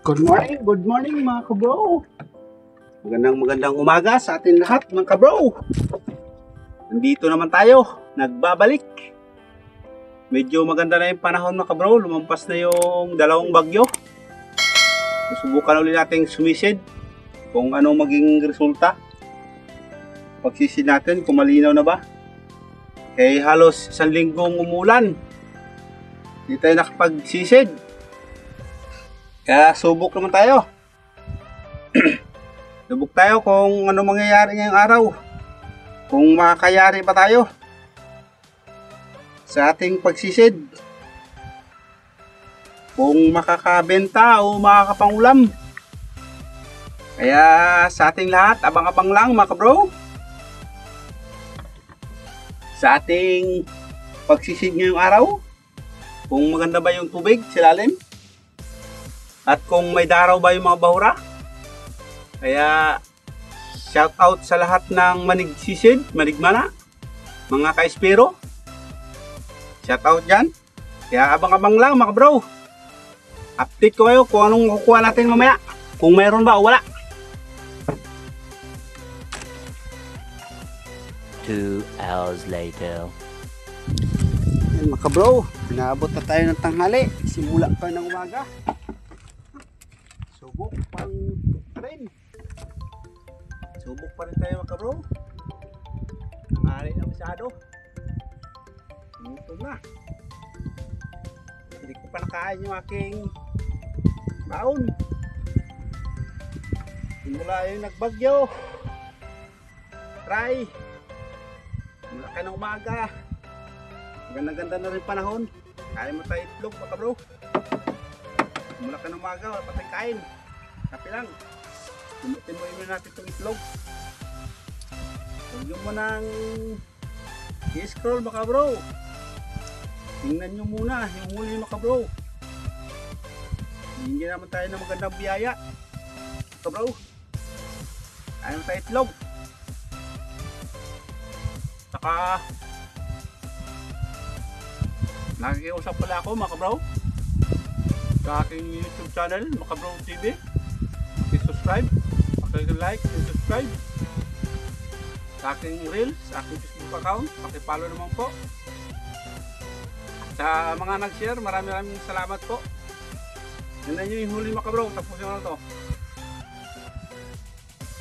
Good morning mga kabro. Magandang umaga sa atin lahat mga kabro. Nandito naman tayo, nagbabalik. Medyo maganda na yung panahon mga kabro, lumampas na yung dalawang bagyo. Susubukan ulit natin sumisid kung ano maging resulta. Pagsisid natin kung malinaw na ba. Kaya halos 1 linggong umulan. Hindi tayo nakapagsisid. Kaya subok naman tayo. Subok tayo kung ano mangyayari ngayong araw. Kung makakayari ba tayo sa ating pagsisid. Kung makakabenta o makakapangulam. Kaya sa ating lahat, abang-abang lang mga kabro. Sa ating pagsisid ngayong araw. Kung maganda ba yung tubig sa ilalim. At kung may daraw ba yung mga bahura. Kaya shout out sa lahat ng manigsisid, manigmana, mga ka-espero. Shout out dyan. Kaya abang-abang lang mga bro. Update ko kayo kung anong kukuha natin mamaya. Kung mayroon ba o wala. 2 hours later. Yan mga bro, inaabot na tayo ng tanghali. Simula pa ng umaga. Subok pa rin. Subok pa rin tayo mga bro. Tanghali na masyado. Gutom na. Hindi ko pa nakain yung aking baon. Simula yung nagbagyo. Try. Simula ka ng umaga. Ganda-ganda na rin panahon. Kain mo tayo itlog mga bro. Simula ka ng umaga, wala pa tayong kain. Kape lang. Timuin mo natin itong itlog. Huwag mo nang i-scroll mga bro. Tingnan nyo muna yung huli mga bro. Hindi naman tayo ng magandang biyaya mga bro. Kain mo tayo itlog. Saka nakikiusap pala ako mga bro sa aking YouTube channel, Makabro TV. Subscribe, like and subscribe sa aking reels, sa aking Facebook account. Pakipollow naman po. Sa mga nag-share, maraming salamat po. Tignan nyo yung huli mga bro. Tapos nyo na to.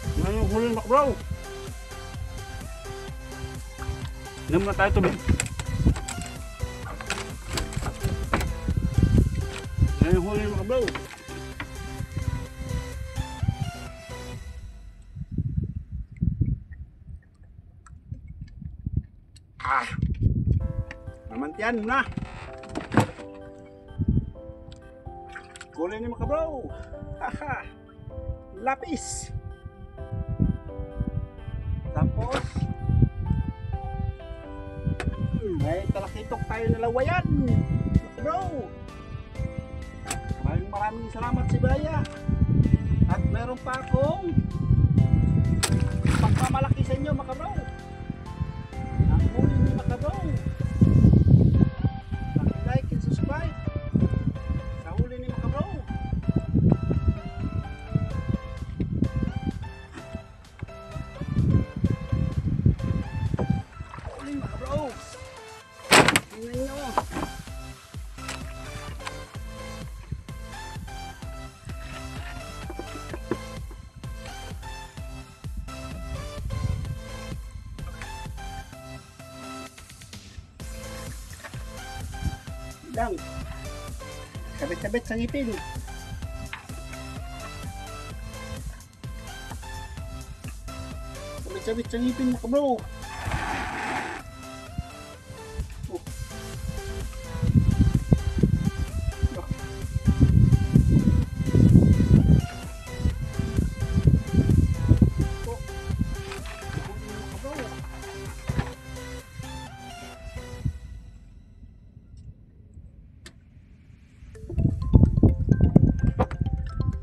Tignan yung huli mga bro. Tignan na tayo tubig. Tignan yung huli mga bro. Namantian na. Kulay ni mga bro. Haha. Lapis. Tapos may talakitok tayo na lawayan. Bro. Maraming salamat si Baya. At meron pa akong pagmamalaki sa inyo mga bro. Ang huli ni mga bro. Like and subscribe sa huli ni mga bro. Huli mga bro. Tingnan nyo. Lang. Sabit-sabit sa ngipin. Sabit-sabit sa ngipin mga bro.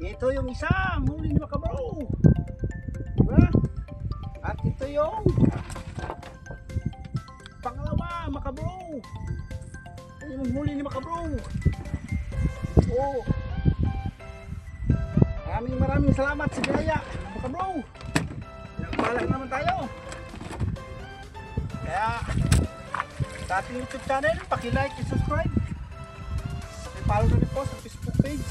Ito yung isang huli ni mga bro. Diba? At ito yung pangalawa mga bro. Ito yung huli ni mga bro. Oh. Maraming salamat sa biyaya, mga bro. Nagpala naman tayo. Kaya sa ating YouTube channel, paki-like and subscribe. Paki-follow na rin po sa Facebook page.